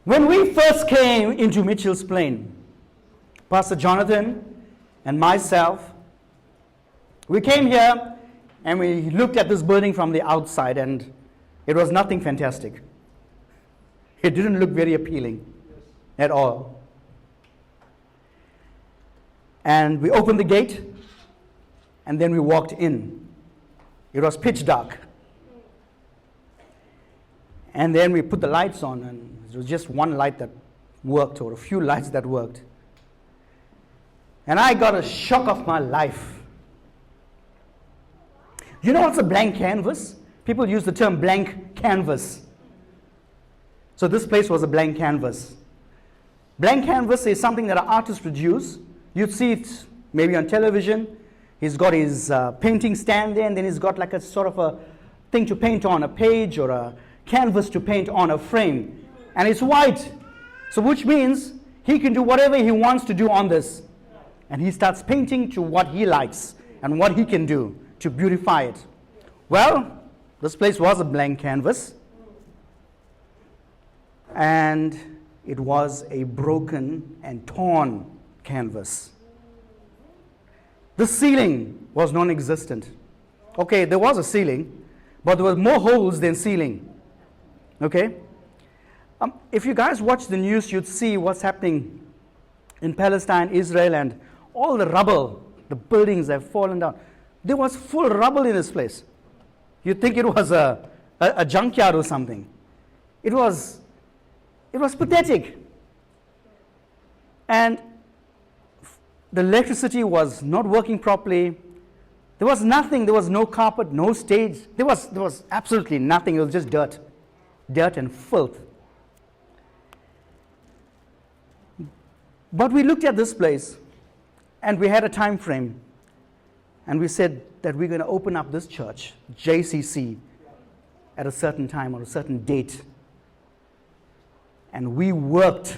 When we first came into Mitchell's Plain, Pastor Jonathan and myself, we came here and we looked at this building from the outside, and it was nothing fantastic. It didn't look very appealing at all. And we opened the gate, and then we walked in. It was pitch dark. And then we put the lights on, and it was just one light that worked, or a few lights that worked. And I got a shock of my life. You know what's a blank canvas? People use the term blank canvas. So this place was a blank canvas. Blank canvas is something that an artist would use. You'd see it maybe on television. He's got his painting stand there, and then he's got like a sort of a thing to paint on, a page or a canvas to paint on, a frame. And it's white. So which means he can do whatever he wants to do on this. And he starts painting to what he likes and what he can do to beautify it. Well, this place was a blank canvas. And it was a broken and torn canvas. The ceiling was non-existent. Okay, there was a ceiling, but there were more holes than ceiling. Okay? If you guys watch the news, you'd see what's happening in Palestine, Israel, and all the rubble, the buildings have fallen down. There was full rubble in this place. You'd think it was a junkyard or something. It was pathetic. And the electricity was not working properly. There was nothing. There was no carpet, no stage. There was absolutely nothing. It was just dirt and filth. But we looked at this place, and we had a time frame, and we said that we're going to open up this church, JCC, at a certain time or a certain date. And we worked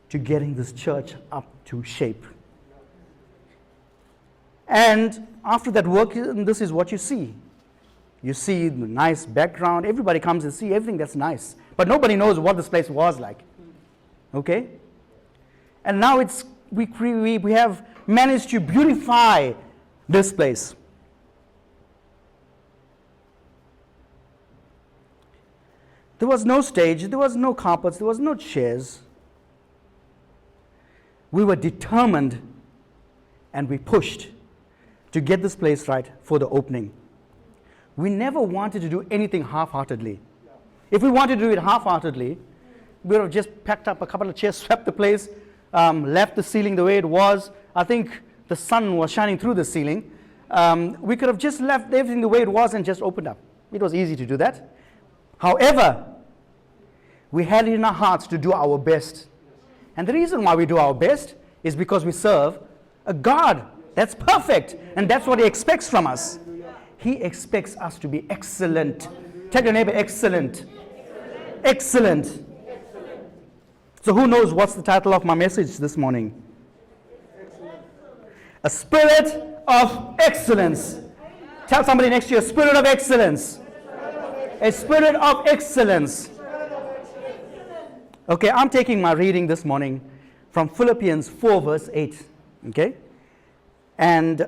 to getting this church up to shape. And after that work, this is what you see. You see the nice background. Everybody comes and see everything that's nice. But nobody knows what this place was like. Okay? And now we have managed to beautify this place. There was no stage, there was no carpets, there was no chairs. We were determined, and we pushed to get this place right for the opening. We never wanted to do anything half-heartedly. If we wanted to do it half-heartedly, we would have just packed up a couple of chairs, swept the place, left the ceiling the way it was. I think the sun was shining through the ceiling. We could have just left everything the way it was and just opened up. It was easy to do that. However, we had it in our hearts to do our best. And the reason why we do our best is because we serve a God that's perfect. And that's what He expects from us. He expects us to be excellent. Tell your neighbor, excellent. Excellent. So who knows what's the title of my message this morning? A spirit of excellence. Tell somebody next to you, a spirit of excellence. A spirit of excellence. Okay, I'm taking my reading this morning from Philippians 4 verse 8. Okay? And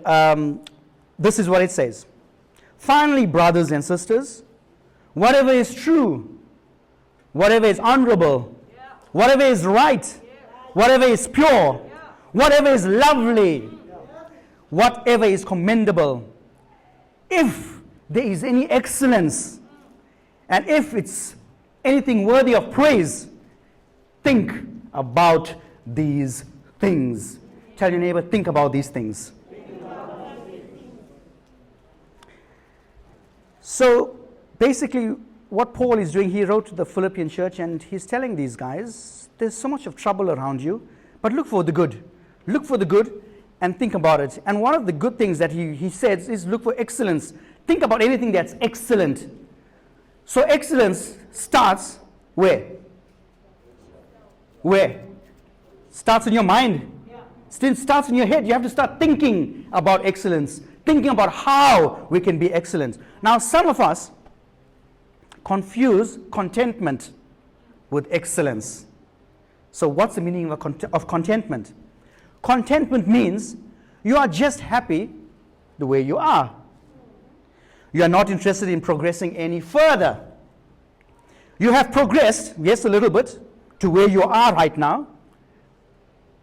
this is what it says. Finally, brothers and sisters, whatever is true, whatever is honorable, whatever is right, whatever is pure, whatever is lovely, whatever is commendable, if there is any excellence, and if it's anything worthy of praise, think about these things. Tell your neighbor, think about these things. So basically what Paul is doing, he wrote to the Philippian church and he's telling these guys, there's so much of trouble around you, but look for the good. Look for the good and think about it. And one of the good things that he says is look for excellence. Think about anything that's excellent. So excellence starts where? Where? Starts in your mind. Still starts in your head. You have to start thinking about excellence. Thinking about how we can be excellent. Now some of us confuse contentment with excellence. So what's the meaning of contentment? Contentment means you are just happy the way you are. You are not interested in progressing any further. You have progressed, yes, a little bit, to where you are right now,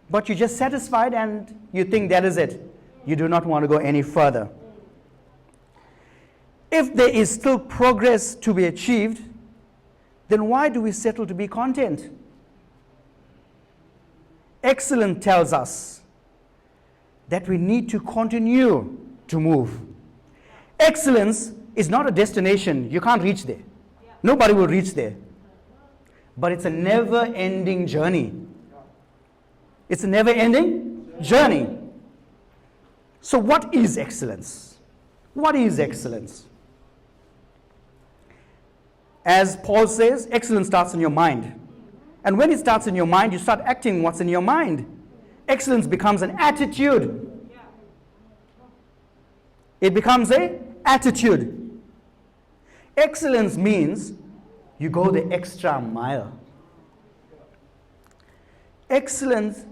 but you're just satisfied and you think that is it. You do not want to go any further. If there is still progress to be achieved, then why do we settle to be content? Excellence tells us that we need to continue to move. Excellence is not a destination. You can't reach there. Nobody will reach there. But it's a never-ending journey. It's a never-ending journey. So what is excellence? What is excellence? As Paul says, excellence starts in your mind. And when it starts in your mind, you start acting what's in your mind. Excellence becomes an attitude. It becomes an attitude. Excellence means you go the extra mile. Excellence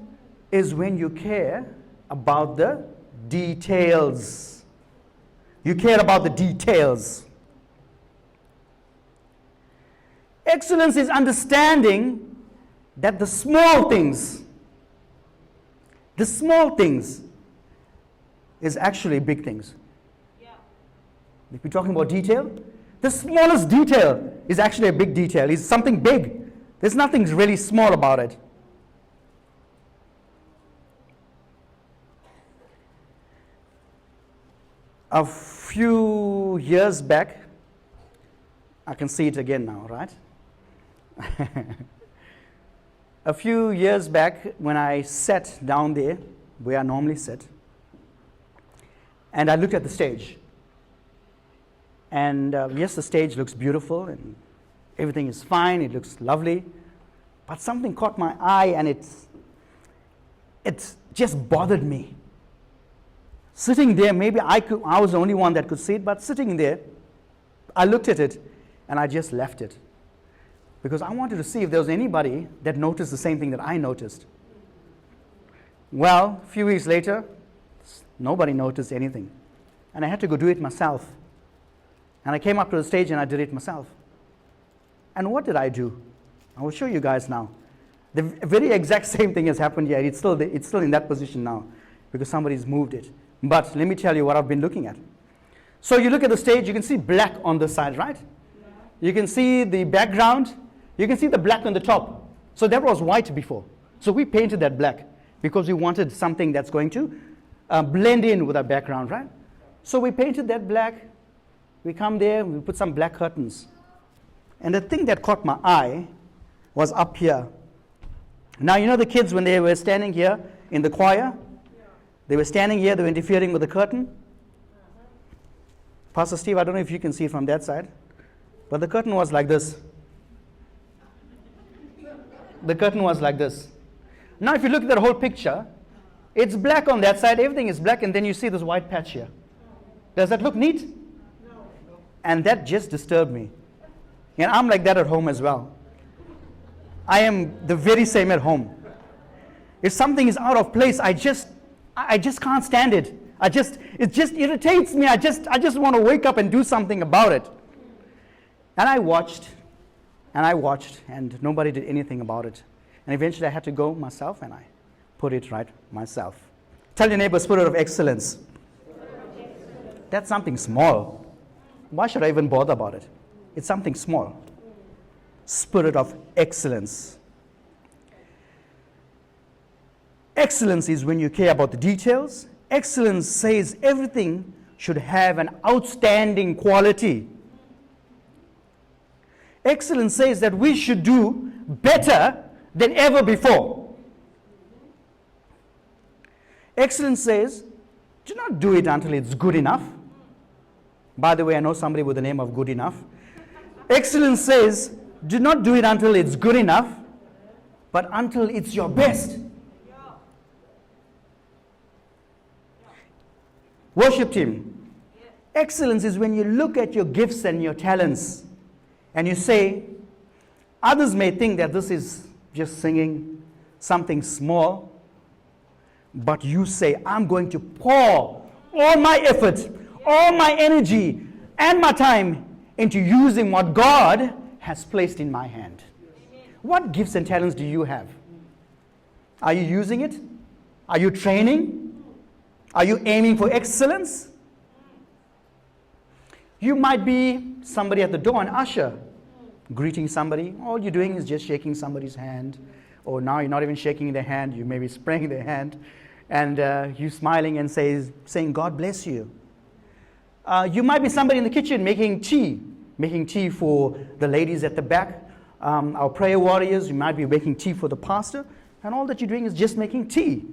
is when you care about the details. You care about the details. Excellence is understanding that the small things is actually big things. If we're talking about detail, the smallest detail is actually a big detail. It's something big. There's nothing really small about it. A few years back, I can see it again now, right? A few years back, when I sat down there, where I normally sit, and I looked at the stage. And yes, the stage looks beautiful, and everything is fine, it looks lovely, but something caught my eye, and it just bothered me. Sitting there, maybe I was the only one that could see it, but sitting there, I looked at it, and I just left it. Because I wanted to see if there was anybody that noticed the same thing that I noticed. Well, a few weeks later, nobody noticed anything. And I had to go do it myself. And I came up to the stage and I did it myself. And what did I do? I will show you guys now. The very exact same thing has happened here. It's still in that position now because somebody's moved it. But let me tell you what I've been looking at. So you look at the stage, you can see black on the side, right? You can see the background. You can see the black on the top. So that was white before. So we painted that black because we wanted something that's going to blend in with our background, right? So we painted that black. We come there, we put some black curtains. And the thing that caught my eye was up here. Now, you know the kids, when they were standing here in the choir, they were standing here, they were interfering with the curtain. Pastor Steve, I don't know if you can see it from that side, but the curtain was like this. The curtain was like this. Now, if you look at the whole picture, it's black on that side, everything is black, and then you see this white patch here. Does that look neat? No. And that just disturbed me. And I'm like that at home as well. I am the very same at home. If something is out of place, I just can't stand it. It just irritates me. I just want to wake up and do something about it. And I watched, and nobody did anything about it. And eventually I had to go myself, and I put it right myself. Tell your neighbor, spirit of excellence. That's something small. Why should I even bother about it? It's something small. Spirit of excellence. Excellence is when you care about the details. Excellence says everything should have an outstanding quality. Excellence says that we should do better than ever before. Excellence says, do not do it until it's good enough. By the way, I know somebody with the name of Good Enough. Excellence says, do not do it until it's good enough, but until it's your best. Worship team. Excellence is when you look at your gifts and your talents and you say, Others may think that this is just singing something small, but you say, I'm going to pour all my effort, all my energy, and my time into using what God has placed in my hand. What gifts and talents do you have? Are you using it? Are you training? Are you aiming for excellence? You might be somebody at the door, an usher, greeting somebody. All you're doing is just shaking somebody's hand. Or now you're not even shaking their hand, you may be spraying their hand. And you're smiling and saying, God bless you. You might be somebody in the kitchen making tea for the ladies at the back. Our prayer warriors, you might be making tea for the pastor. And all that you're doing is just making tea.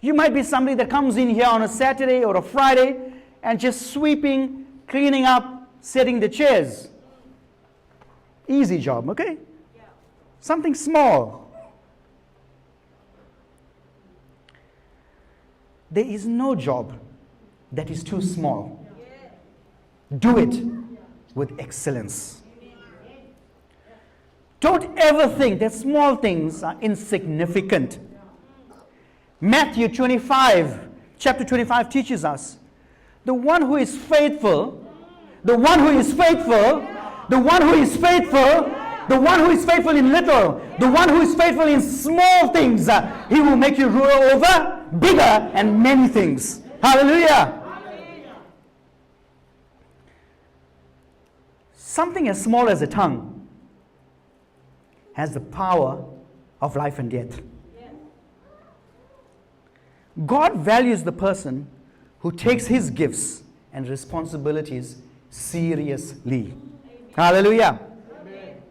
You might be somebody that comes in here on a Saturday or a Friday and just sweeping, cleaning up, setting the chairs. Easy job, okay? Yeah. Something small. There is no job that is too small. Do it with excellence. Don't ever think that small things are insignificant. Matthew 25, chapter 25 teaches us, the one who is faithful, the one who is faithful, the one who is faithful, the one who is faithful in little, the one who is faithful in small things, he will make you rule over bigger and many things. Hallelujah. Something as small as a tongue has the power of life and death. God values the person who takes his gifts and responsibilities seriously. Hallelujah. Amen.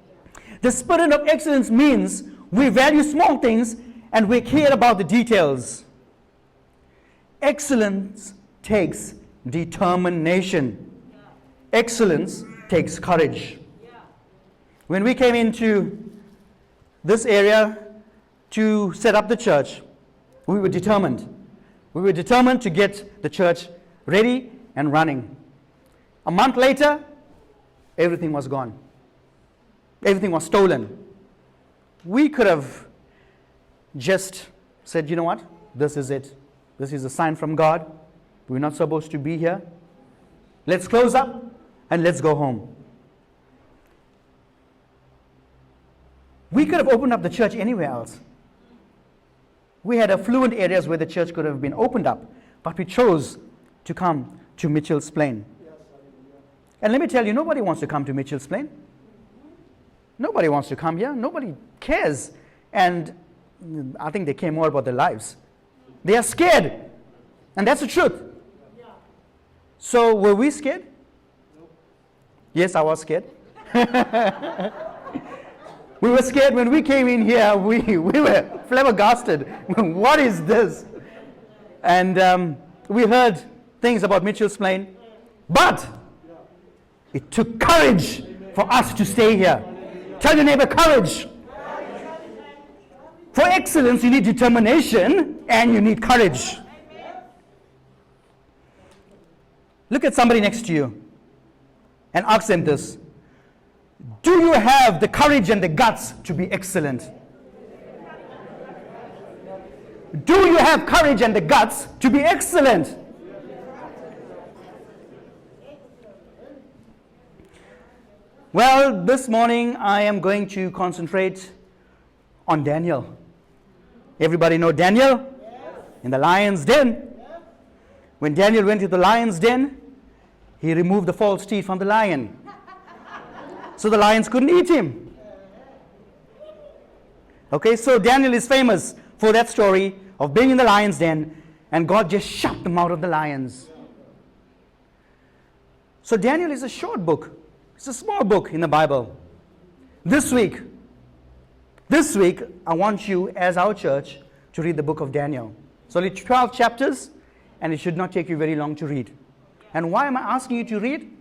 The spirit of excellence means we value small things and we care about the details. Excellence takes determination. Excellence takes courage. When we came into this area to set up the church, we were determined. We were determined to get the church ready and running. A month later, everything was gone. Everything was stolen. We could have just said, you know what? This is it. This is a sign from God. We're not supposed to be here. Let's close up and let's go home. We could have opened up the church anywhere else. We had affluent areas where the church could have been opened up, but we chose to come to Mitchell's Plain. And let me tell you, nobody wants to come to Mitchell's Plain. Nobody wants to come here. Nobody cares. And I think they care more about their lives. They are scared. And that's the truth. So were we scared? Yes, I was scared. We were scared when we came in here. We were flabbergasted. What is this? And we heard things about Mitchell's Plain. But it took courage for us to stay here. Tell your neighbor, courage. For excellence, you need determination and you need courage. Look at somebody next to you and ask them this. Do you have the courage and the guts to be excellent? Do you have courage and the guts to be excellent? Well, this morning I am going to concentrate on Daniel. Everybody know Daniel? In the lion's den. When Daniel went to the lion's den, he removed the false teeth from the lion. So the lions couldn't eat him. Okay, so Daniel is famous for that story of being in the lion's den and God just shut them out of the lions. So Daniel is a short book. It's a small book in the Bible. This week, I want you as our church to read the book of Daniel. It's only 12 chapters and it should not take you very long to read. And why am I asking you to read?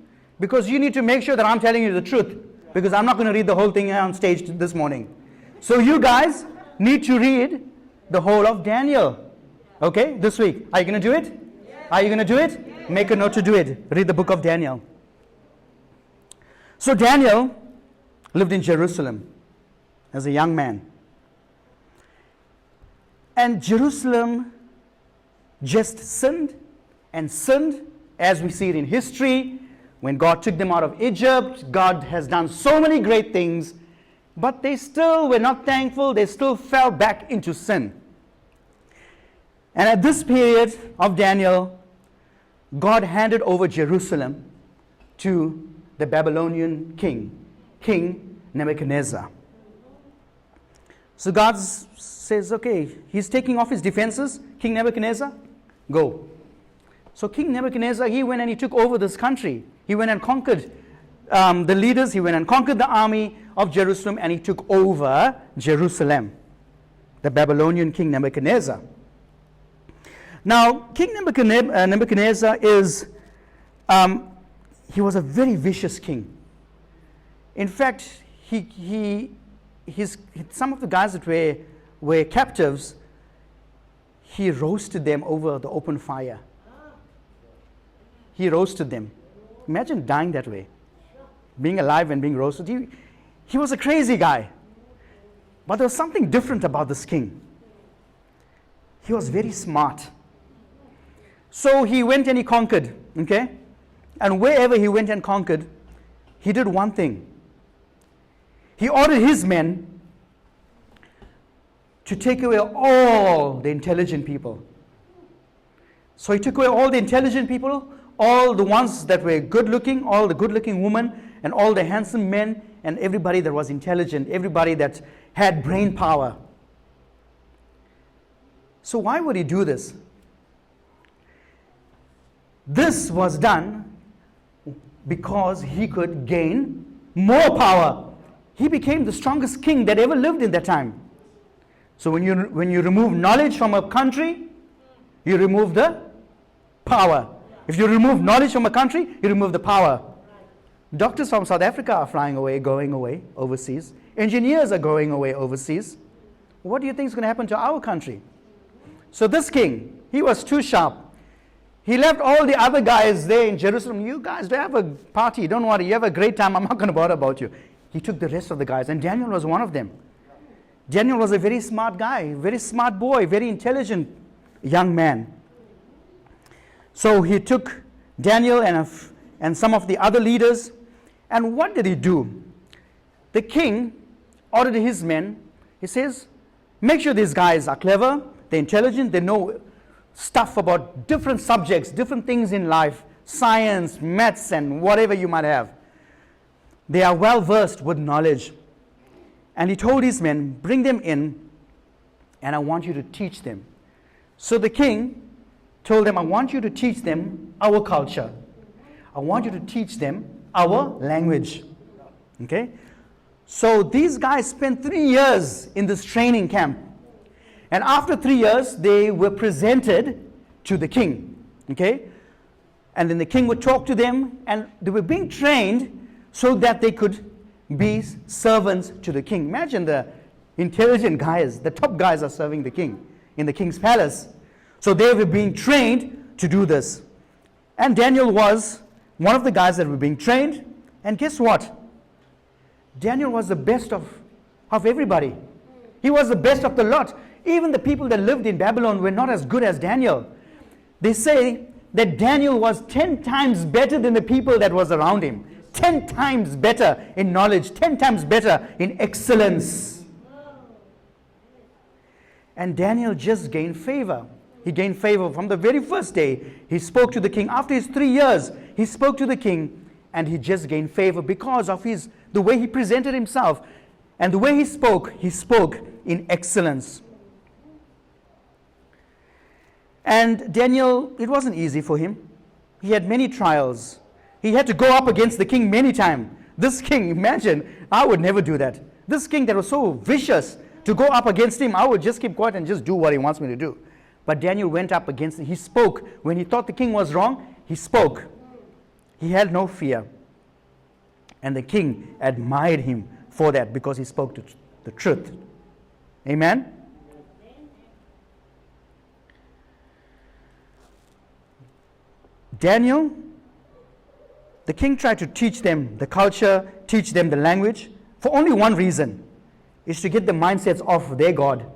Because you need to make sure that I'm telling you the truth. Because I'm not going to read the whole thing on stage this morning. So you guys need to read the whole of Daniel. Okay, this week. Are you going to do it? Are you going to do it? Make a note to do it. Read the book of Daniel. So Daniel lived in Jerusalem as a young man. And Jerusalem just sinned and sinned, as we see it in history. When God took them out of Egypt, God has done so many great things, but they still were not thankful. They still fell back into sin. And at this period of Daniel, God handed over Jerusalem to the Babylonian king, King Nebuchadnezzar. So God says, okay, he's taking off his defenses. King Nebuchadnezzar, go. So King Nebuchadnezzar, he went and he took over this country. He went and conquered the leaders. He went and conquered the army of Jerusalem, and he took over Jerusalem. The Babylonian king Nebuchadnezzar. Now, King Nebuchadnezzar is, he was a very vicious king. In fact, some of the guys that were captives, he roasted them over the open fire. He roasted them. Imagine dying that way, being alive and being roasted. He was a crazy guy. But there was something different about this king. He was very smart. So he went and he conquered, okay? And wherever he went and conquered, he did one thing. He ordered his men to take away all the intelligent people. So he took away all the intelligent people, all the ones that were good looking, all the good looking women, and all the handsome men, and everybody that was intelligent, everybody that had brain power. So why would he do this? This was done because he could gain more power. He became the strongest king that ever lived in that time. So when you remove knowledge from a country, you remove the power. If you remove knowledge from a country, you remove the power. Doctors from South Africa are flying away, going away overseas. Engineers are going away overseas. What do you think is going to happen to our country? So this king, he was too sharp. He left all the other guys there in Jerusalem. You guys, do have a party. Don't worry. You have a great time. I'm not going to bother about you. He took the rest of the guys, and Daniel was one of them. Daniel was a very smart guy, very smart boy, very intelligent young man. So he took Daniel and some of the other leaders, and what did he do? The king ordered his men. He says, make sure these guys are clever, they're intelligent, they know stuff about different subjects, different things in life, science, maths, and whatever you might have. They are well versed with knowledge. And he told his men, bring them in, and I want you to teach them. So the king told them, I want you to teach them our culture. I want you to teach them our language. Okay? So these guys spent 3 years in this training camp. And after 3 years, they were presented to the king. Okay? And then the king would talk to them, and they were being trained so that they could be servants to the king. Imagine the intelligent guys, the top guys are serving the king in the king's palace. So they were being trained to do this. And Daniel was one of the guys that were being trained. And guess what? Daniel was the best of everybody. He was the best of the lot. Even the people that lived in Babylon were not as good as Daniel. They say that Daniel was 10 times better than the people that was around him. 10 times better in knowledge, 10 times better in excellence. And Daniel just gained favor. He gained favor from the very first day. He spoke to the king. After his 3 years, he spoke to the king, and he just gained favor because of the way he presented himself. And the way he spoke in excellence. And Daniel, it wasn't easy for him. He had many trials. He had to go up against the king many times. This king, imagine, I would never do that. This king that was so vicious, to go up against him, I would just keep quiet and just do what he wants me to do. But Daniel went up against him. He spoke. When he thought the king was wrong, he spoke. He had no fear. And the king admired him for that because he spoke the truth. Amen? Daniel, the king tried to teach them the culture, teach them the language for only one reason, is to get the mindsets of their God,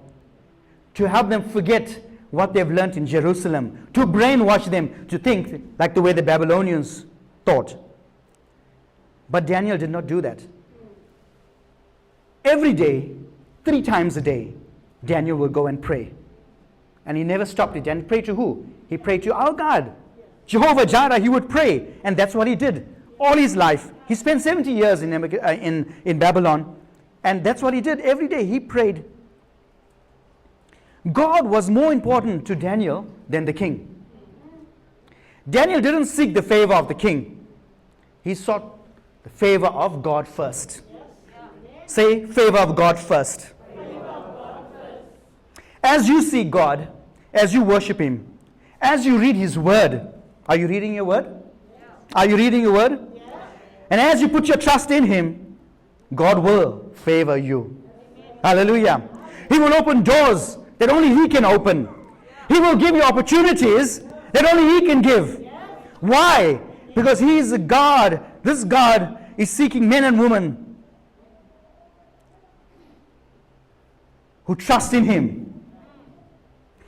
to help them forget what they've learned in Jerusalem, to brainwash them to think like the way the Babylonians thought. But Daniel did not do that. Every day, 3 times a day, Daniel will go and pray. And he never stopped it. And pray to who? He prayed to our God. Jehovah Jireh, he would pray. And that's what he did all his life. He spent 70 years in Babylon. And that's what he did. Every day he prayed. God was more important to Daniel than the king. Daniel didn't seek the favor of the king. He sought the favor of God first. Say, favor of God first. As you seek God, as you worship Him, as you read His Word, are you reading your Word? Are you reading your Word? And as you put your trust in Him, God will favor you. Hallelujah. He will open doors that only He can open. He will give you opportunities that only He can give. Why? Because He is a God. This God is seeking men and women who trust in Him,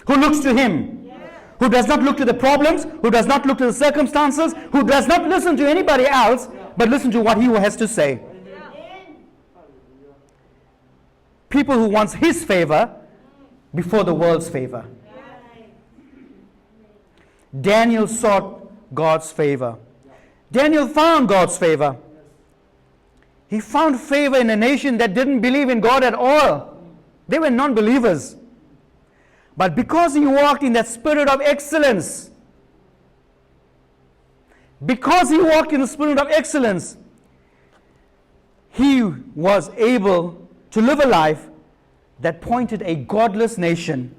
who looks to Him, who does not look to the problems, who does not look to the circumstances, who does not listen to anybody else, but listen to what He has to say. People who wants His favor before the world's favor. Daniel sought God's favor. Daniel found God's favor. He found favor in a nation that didn't believe in God at all. They were non-believers. But because he walked in that spirit of excellence, because he walked in the spirit of excellence, he was able to live a life that pointed a godless nation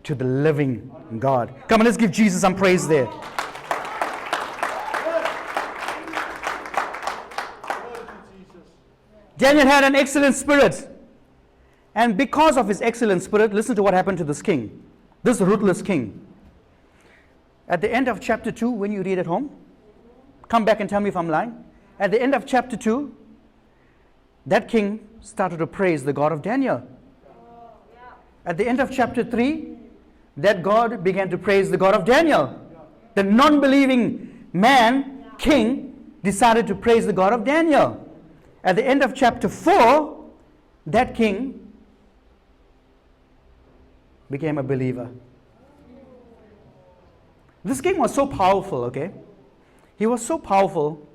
to the living God. Come on, let's give Jesus some praise there. Daniel had an excellent spirit. And because of his excellent spirit, listen to what happened to this king, this ruthless king. At the end of chapter 2, when you read at home, come back and tell me if I'm lying. At the end of chapter 2, that king started to praise the God of Daniel. At the end of chapter 3, that God began to praise the God of Daniel. The non-believing man, king, decided to praise the God of Daniel. At the end of chapter 4, that king became a believer. This king was so powerful, okay? He was so powerful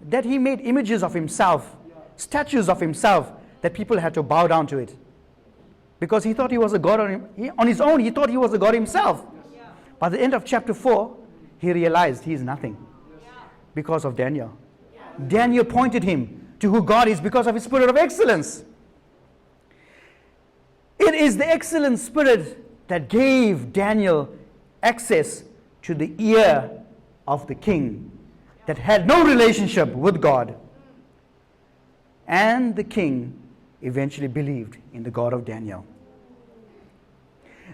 that he made images of himself, statues of himself, that people had to bow down to it. Because he thought he was a god on his own. He thought he was a god himself. By the end of chapter 4, he realized he is nothing because of Daniel. Daniel pointed him to who God is because of his spirit of excellence. It is the excellent spirit that gave Daniel access to the ear of the king that had no relationship with God. And the king eventually believed in the God of Daniel.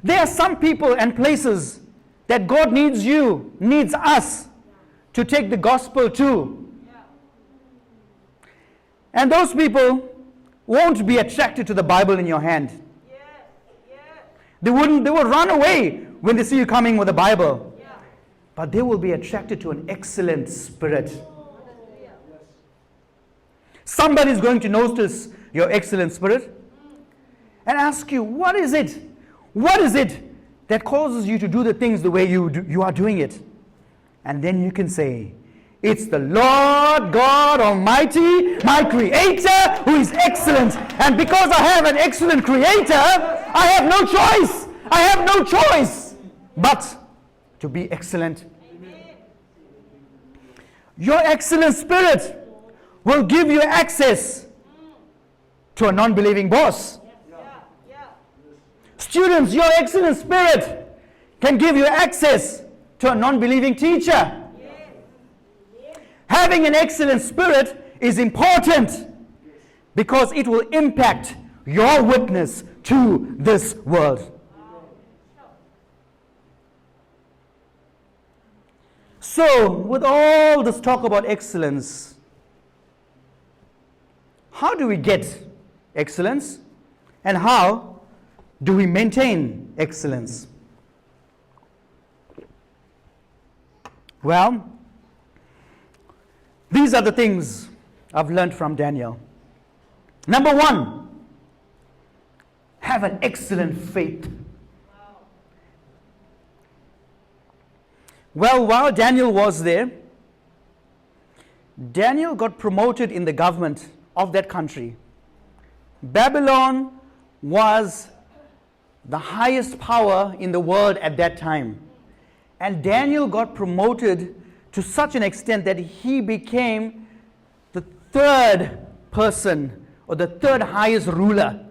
There are some people and places that God needs you, needs us to take the gospel to. And those people won't be attracted to the Bible in your hand. They will run away when they see you coming with the Bible. But they will be attracted to an excellent spirit. Somebody is going to notice your excellent spirit and ask you, what is it? What is it that causes you to do the things the way you are doing it? And then you can say, it's the Lord God Almighty, my Creator, who is excellent. And because I have an excellent Creator, I have no choice. I have no choice but to be excellent. Amen. Your excellent spirit will give you access to a non-believing boss. Students, your excellent spirit can give you access to a non-believing teacher. Having an excellent spirit is important because it will impact your witness to this world. So, with all this talk about excellence, How do we get excellence? And how do we maintain excellence? Well, these are the things I've learned from Daniel. Number one, have an excellent faith. Well, while Daniel was there, Daniel got promoted in the government of that country. Babylon was the highest power in the world at that time. And Daniel got promoted to such an extent that he became the third person or the third highest ruler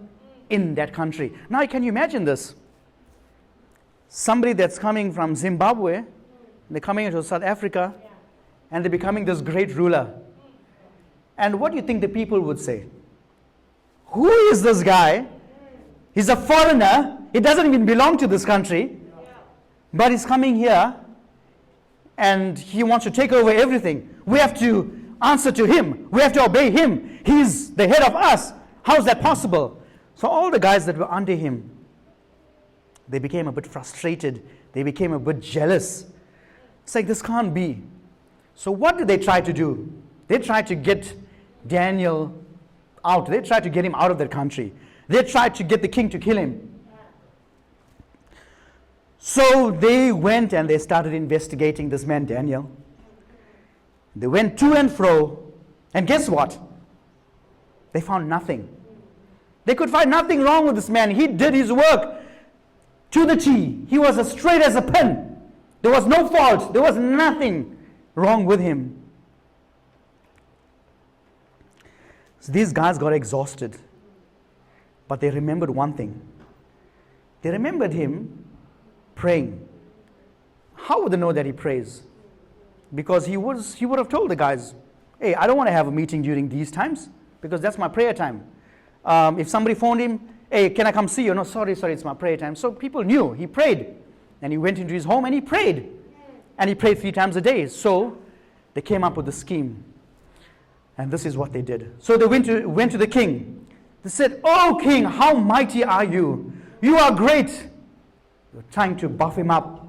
in that country. Now, can you imagine this? Somebody that's coming from Zimbabwe, they're coming into South Africa, and they're becoming this great ruler. And what do you think the people would say? Who is this guy? He's a foreigner. He doesn't even belong to this country. But he's coming here and he wants to take over everything. We have to answer to him. We have to obey him. He's the head of us. How is that possible? So all the guys that were under him, they became a bit frustrated. They became a bit jealous. It's like, this can't be. So what did they try to do? They tried to get Daniel out. They tried to get him out of their country. They tried to get the king to kill him. So they went and they started investigating this man Daniel. They went to and fro, and guess what? They found nothing. They could find nothing wrong with this man. He did his work to the T. He was as straight as a pin. There was no fault. There was nothing wrong with him. So these guys got exhausted. But they remembered one thing. They remembered him praying. How would they know that he prays? Because he would have told the guys, hey, I don't want to have a meeting during these times because that's my prayer time. If somebody phoned him, hey, can I come see you? No, sorry, it's my prayer time. So people knew he prayed. And he went into his home and he prayed. And he prayed 3 times a day. So they came up with a scheme. And this is what they did. So they went to the king. They said, oh king, how mighty are you? You are great. You're trying to buff him up.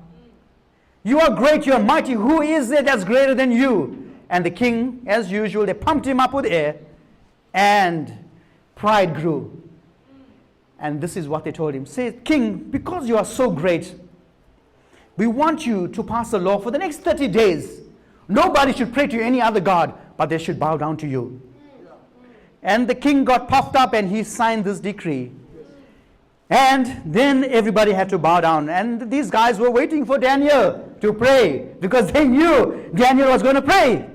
You are great, you are mighty. Who is it that's greater than you? And the king, as usual, they pumped him up with air. And pride grew. And this is what they told him. Say, king, because you are so great, we want you to pass a law for the next 30 days. Nobody should pray to any other god, but they should bow down to you. And the king got puffed up and he signed this decree. And then everybody had to bow down. And these guys were waiting for Daniel to pray because they knew Daniel was going to pray.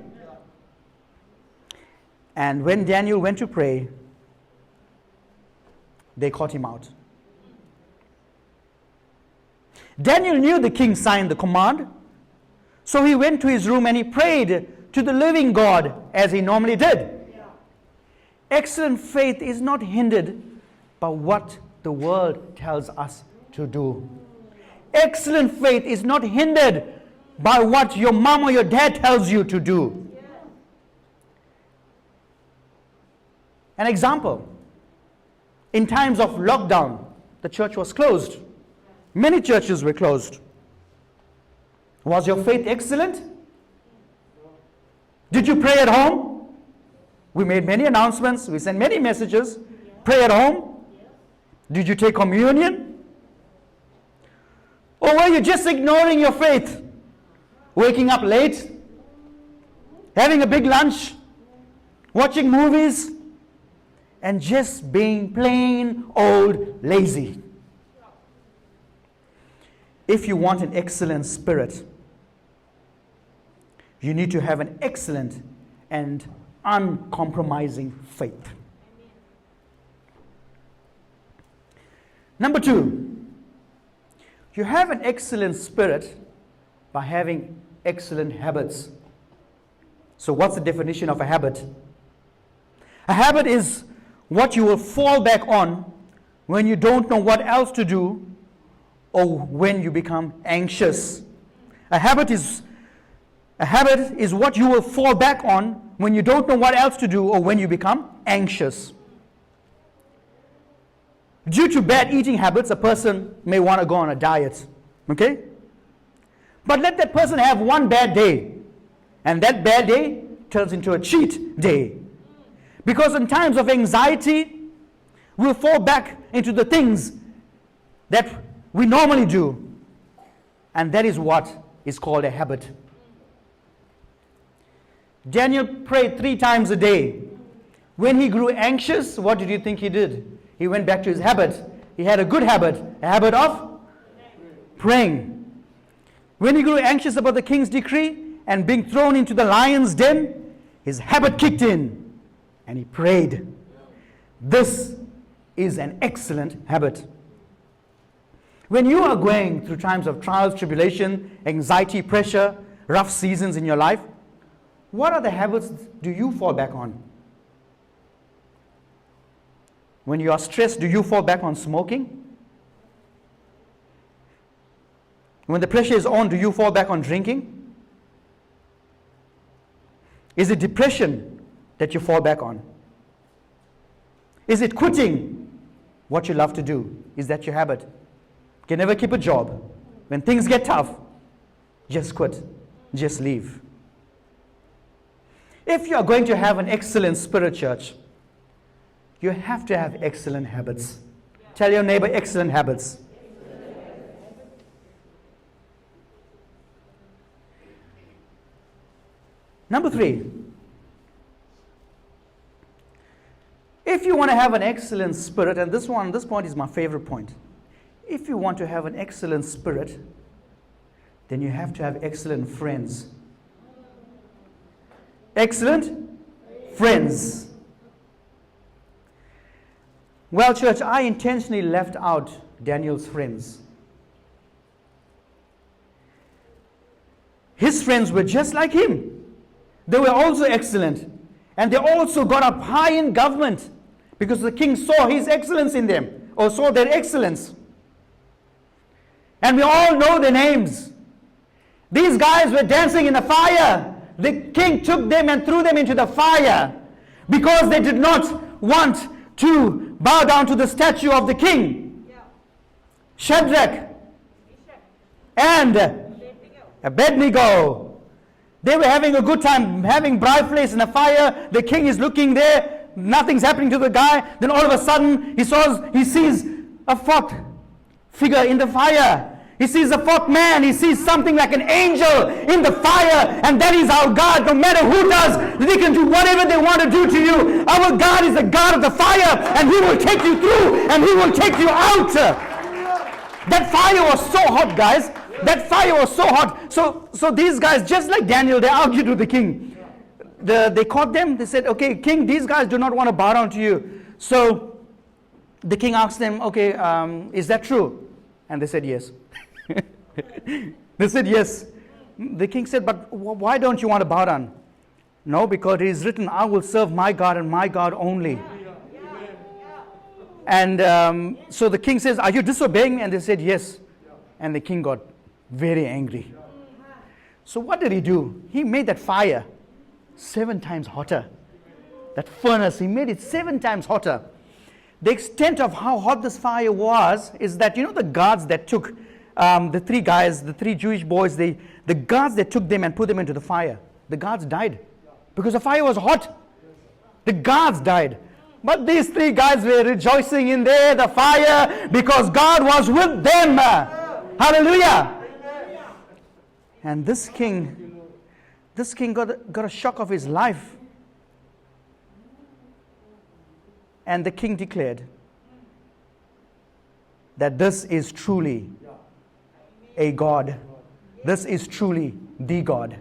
And when Daniel went to pray, they caught him out. Daniel knew the king signed the command. So he went to his room and he prayed to the living God as he normally did. Excellent faith is not hindered by what the world tells us to do. Excellent faith is not hindered by what your mom or your dad tells you to do. An example. In times of lockdown, the church was closed. Many churches were closed. Was your faith excellent? Did you pray at home? We made many announcements. We sent many messages. Pray at home. Did you take communion? Or were you just ignoring your faith? Waking up late? Having a big lunch? Watching movies? And just being plain old lazy? If you want an excellent spirit, you need to have an excellent and uncompromising faith. Number 2, you have an excellent spirit by having excellent habits. So what's the definition of a habit? A habit is what you will fall back on when you don't know what else to do or when you become anxious. A habit is what you will fall back on when you don't know what else to do, or when you become anxious. Due to bad eating habits, a person may want to go on a diet. Okay? But let that person have one bad day, and that bad day turns into a cheat day. Because in times of anxiety, we'll fall back into the things that we normally do. And that is what is called a habit. Daniel prayed 3 times a day. When he grew anxious, what did you think he did? He went back to his habit. He had a good habit, a habit of praying. When he grew anxious about the king's decree and being thrown into the lion's den, his habit kicked in and he prayed. This is an excellent habit. When you are going through times of trials, tribulation, anxiety, pressure, rough seasons in your life, what are the habits do you fall back on? When you are stressed, do you fall back on smoking? When the pressure is on, do you fall back on drinking? Is it depression that you fall back on? Is it quitting what you love to do? Is that your habit? You can never keep a job. When things get tough, just quit. Just leave. If you are going to have an excellent spirit, church, you have to have excellent habits. Tell your neighbor, excellent habits. Number 3, if you want to have an excellent spirit, and this point is my favorite point. If you want to have an excellent spirit, then you have to have excellent friends. Excellent friends. Well, church, I intentionally left out Daniel's friends. His friends were just like him. They were also excellent. And they also got up high in government because the king saw his excellence in them, or saw their excellence. And we all know their names. These guys were dancing in the fire. The king took them and threw them into the fire because they did not want to bow down to the statue of the king. Shadrach and Abednego. They were having a good time, having bright place in a fire. The king is looking there. Nothing's happening to the guy. Then all of a sudden, he sees a fourth figure in the fire. He sees a fourth man. He sees something like an angel in the fire. And that is our God. No matter who does, they can do whatever they want to do to you. Our God is the God of the fire. And He will take you through. And He will take you out. That fire was so hot, guys. That fire was so hot. So these guys, just like Daniel, they argued with the king. They caught them. They said, okay, king, these guys do not want to bow down to you. So the king asked them, okay, is that true? And they said, yes. They said, yes. The king said, but why don't you want to bow down? No, because it is written, I will serve my God and my God only. And so the king says, are you disobeying me? And they said, yes. And the king got very angry. So what did he do? He made that fire 7 times hotter. That furnace, he made it 7 times hotter. The extent of how hot this fire was is that, you know, the guards that took the 3 guys, the 3 Jewish boys, the guards that took them and put them into the fire, the guards died because the fire was hot. The guards died. But these 3 guys were rejoicing in there, the fire, because God was with them. Hallelujah. And this king got a shock of his life. And the king declared that this is truly a God. This is truly the God.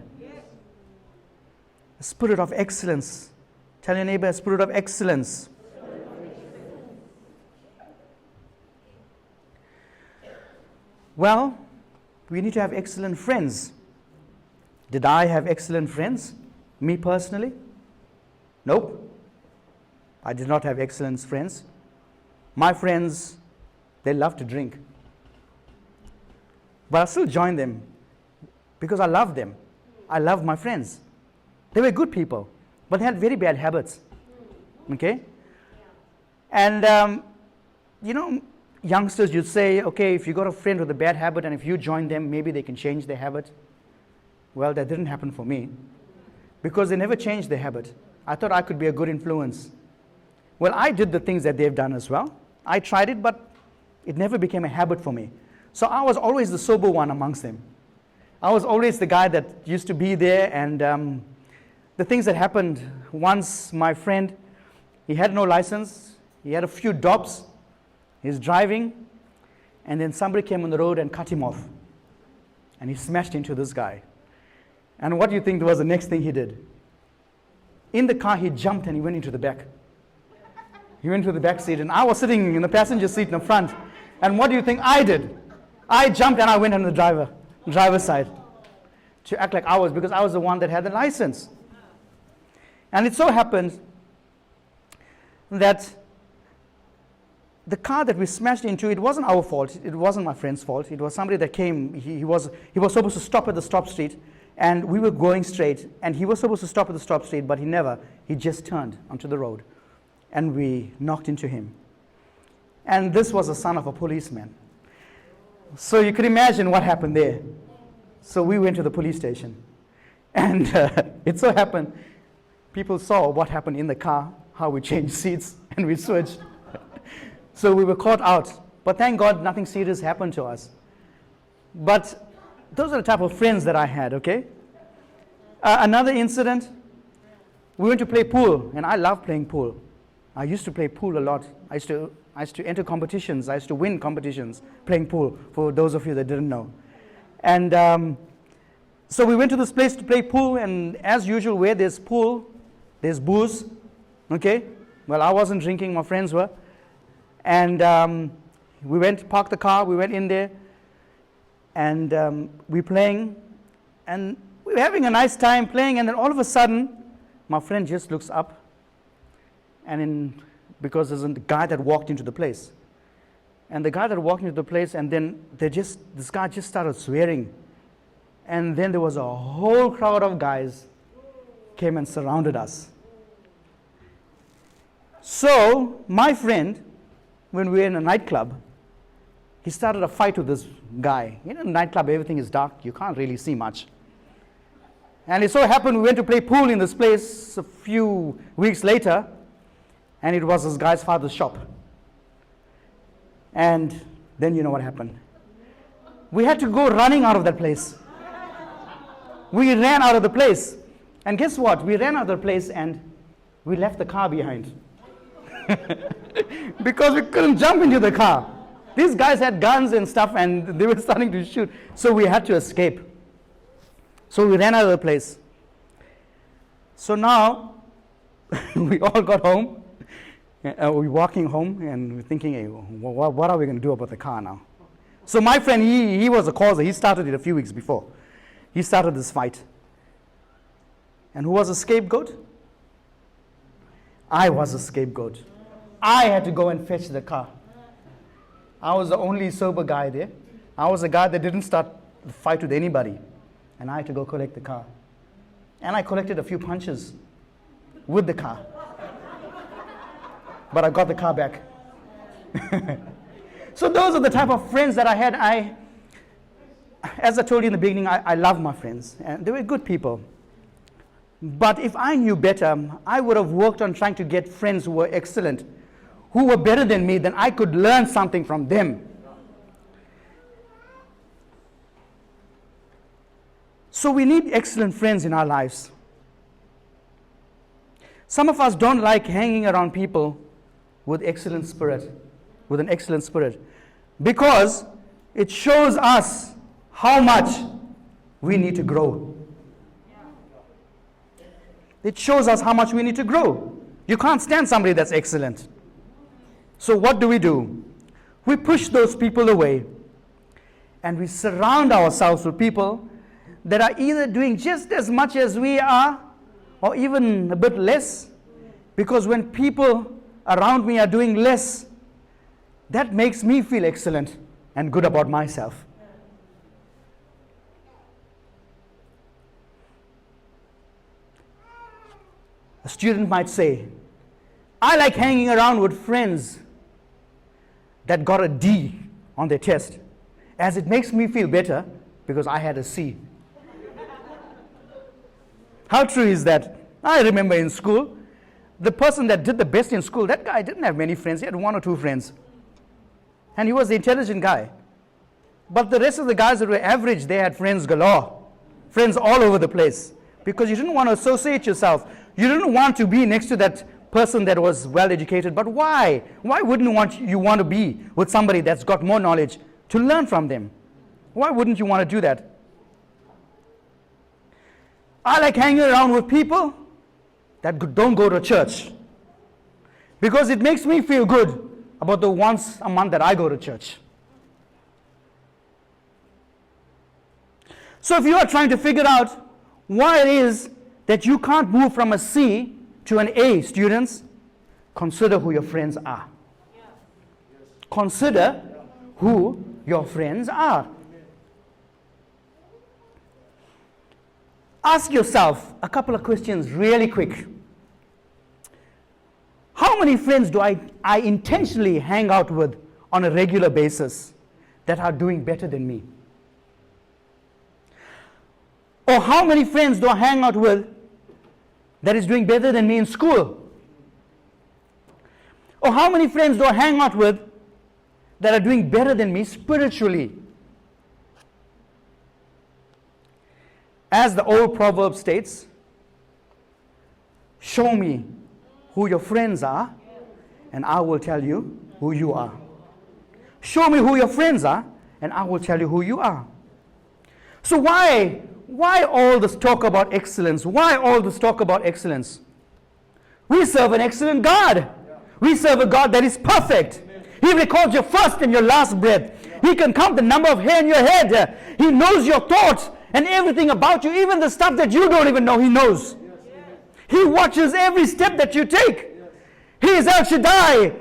A spirit of excellence. Tell your neighbor, a spirit of excellence. Well, we need to have excellent friends. Did I have excellent friends? Me personally? Nope. I did not have excellent friends. My friends, they love to drink. But I still joined them because I love them. I love my friends. They were good people. but they had very bad habits. Okay? And, youngsters, you'd say, okay, if you got a friend with a bad habit and if you join them, maybe they can change their habit. Well, that didn't happen for me because they never changed their habit. I thought I could be a good influence. Well, I did the things that they've done as well. I tried it, but it never became a habit for me. So I was always the sober one amongst them. I was always the guy that used to be there, and the things that happened, once my friend, he had no license, he had a few dops, he's driving, and then somebody came on the road and cut him off. And he smashed into this guy. And what do you think was the next thing he did? In the car, he jumped and he went into the back. He went to the back seat, and I was sitting in the passenger seat in the front. And what do you think I did? I jumped and I went on the driver's side to act like I was, because I was the one that had the license. And it so happened that the car that we smashed into, it wasn't our fault. It wasn't my friend's fault. It was somebody that came. He was supposed to stop at the stop street, and we were going straight. And he was supposed to stop at the stop street, but he never. He just turned onto the road, and we knocked into him. And this was the son of a policeman. So you could imagine what happened there. So we went to the police station, and it so happened people saw what happened in the car, how we changed seats and we switched. So we were caught out. But thank God nothing serious happened to us. But those are the type of friends that I had, okay? Another incident, we went to play pool, and I love playing pool. I used to play pool a lot. I used to enter competitions. I used to win competitions playing pool, for those of you that didn't know. And so we went to this place to play pool, and as usual, where there's pool, there's booze, okay? Well, I wasn't drinking, my friends were. And we went, parked the car, we went in there, and we're playing, and we were having a nice time playing, and then all of a sudden, my friend just looks up, and because there's a guy that walked into the place. And the guy that walked into the place, and then this guy just started swearing. And then there was a whole crowd of guys came and surrounded us. So my friend, when we were in a nightclub, he started a fight with this guy. In a nightclub, everything is dark. You can't really see much. And it so happened we went to play pool in this place a few weeks later, and it was this guy's father's shop. And then you know what happened. We had to go running out of that place. We ran out of the place. And guess what? We ran out of the place and we left the car behind. Because we couldn't jump into the car. These guys had guns and stuff, and they were starting to shoot. So we had to escape. So we ran out of the place. So now, we all got home. We're walking home, and we're thinking, hey, what are we going to do about the car now? So my friend, he was the causer. He started it a few weeks before. He started this fight. And who was the scapegoat? I was the scapegoat. I had to go and fetch the car. I was the only sober guy there. I was the guy that didn't start the fight with anybody. And I had to go collect the car. And I collected a few punches with the car. But I got the car back. So those are the type of friends that I had. As I told you in the beginning, I love my friends. And they were good people. But if I knew better, I would have worked on trying to get friends who were excellent, who were better than me, then I could learn something from them. So we need excellent friends in our lives. Some of us don't like hanging around people with excellent spirit, with an excellent spirit, because it shows us how much we need to grow. It shows us how much we need to grow. You can't stand somebody that's excellent. So what do? We push those people away, and we surround ourselves with people that are either doing just as much as we are, or even a bit less. Because when people around me are doing less, that makes me feel excellent and good about myself. A student might say, I like hanging around with friends that got a D on their test, as it makes me feel better because I had a C. How true is that? I remember in school, the person that did the best in school, that guy didn't have many friends. He had 1 or 2 friends. And he was the intelligent guy. But the rest of the guys that were average, they had friends galore. Friends all over the place. Because you didn't want to associate yourself. You didn't want to be next to that person that was well educated. But why? Why wouldn't you want to be with somebody that's got more knowledge to learn from them? Why wouldn't you want to do that? I like hanging around with people that don't go to church, because it makes me feel good about the once a month that I go to church. So if you are trying to figure out why it is that you can't move from a C to an A, students, consider who your friends are. Consider who your friends are. Ask yourself a couple of questions really quick. How many friends do I intentionally hang out with on a regular basis that are doing better than me? Or how many friends do I hang out with that is doing better than me in school? Or how many friends do I hang out with that are doing better than me spiritually? As the old proverb states, show me who your friends are, and I will tell you who you are. Show me who your friends are, and I will tell you who you are. So why all this talk about excellence? Why all this talk about excellence? We serve an excellent God. We serve a God that is perfect. He records your first and your last breath. He can count the number of hair in your head. He knows your thoughts and everything about you, even the stuff that you don't even know, He knows. He watches every step that you take. He is El Shaddai,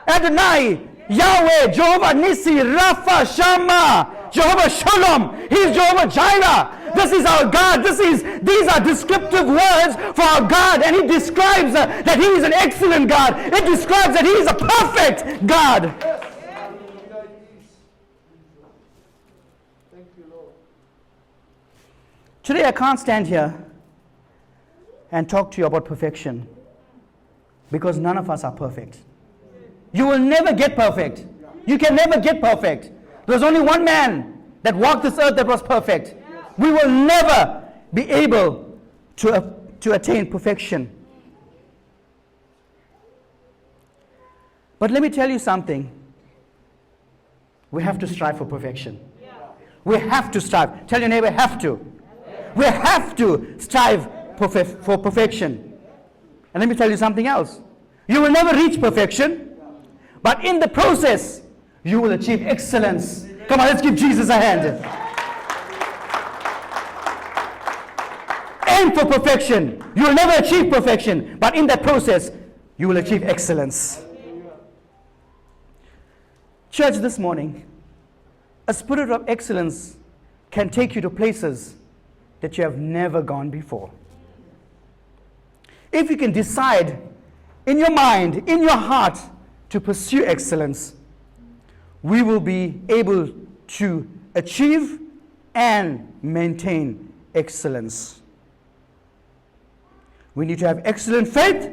Adonai, Yahweh, Jehovah Nissi, Rapha, Shammah, Jehovah Shalom. He is Jehovah Jireh. This is our God. These are descriptive words for our God, and He describes that He is an excellent God. It describes that He is a perfect God. Today I can't stand here and talk to you about perfection, because none of us are perfect. You will never get perfect. You can never get perfect. There's only one man that walked this earth that was perfect. We will never be able to attain perfection. But let me tell you something. We have to strive for perfection. We have to strive. Tell your neighbor, have to. We have to strive for perfection. And let me tell you something else. You will never reach perfection, but in the process, you will achieve excellence. Come on, let's give Jesus a hand. Aim for perfection. You will never achieve perfection, but in that process, you will achieve excellence. Church, this morning, a spirit of excellence can take you to places that you have never gone before. If you can decide in your mind, in your heart, to pursue excellence, we will be able to achieve and maintain excellence. We need to have excellent faith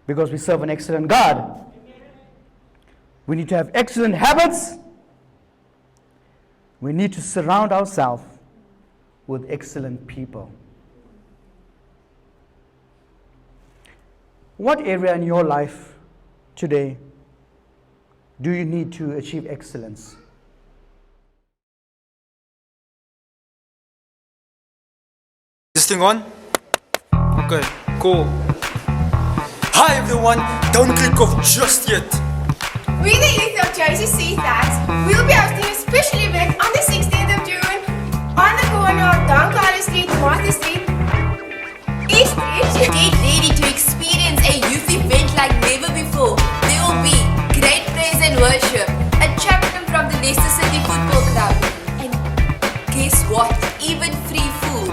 because we serve an excellent God. We need to have excellent habits. We need to surround ourselves with excellent people. What area in your life today do you need to achieve excellence? This thing on? Okay, cool. Hi everyone, don't click off just yet. We, the youth of Jersey, say that we'll be hosting a special event on the 16th of June on the corner of Don Carlos Street, Martha Street, East Ridge. Get ready to experience a youth event like never before. There will be great praise and worship, a chaplain from the Leicester City Football Club, and guess what? Even free food.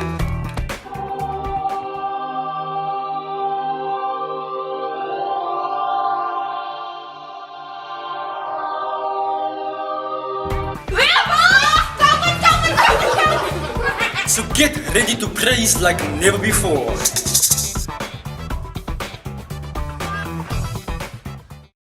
So get ready to praise like never before.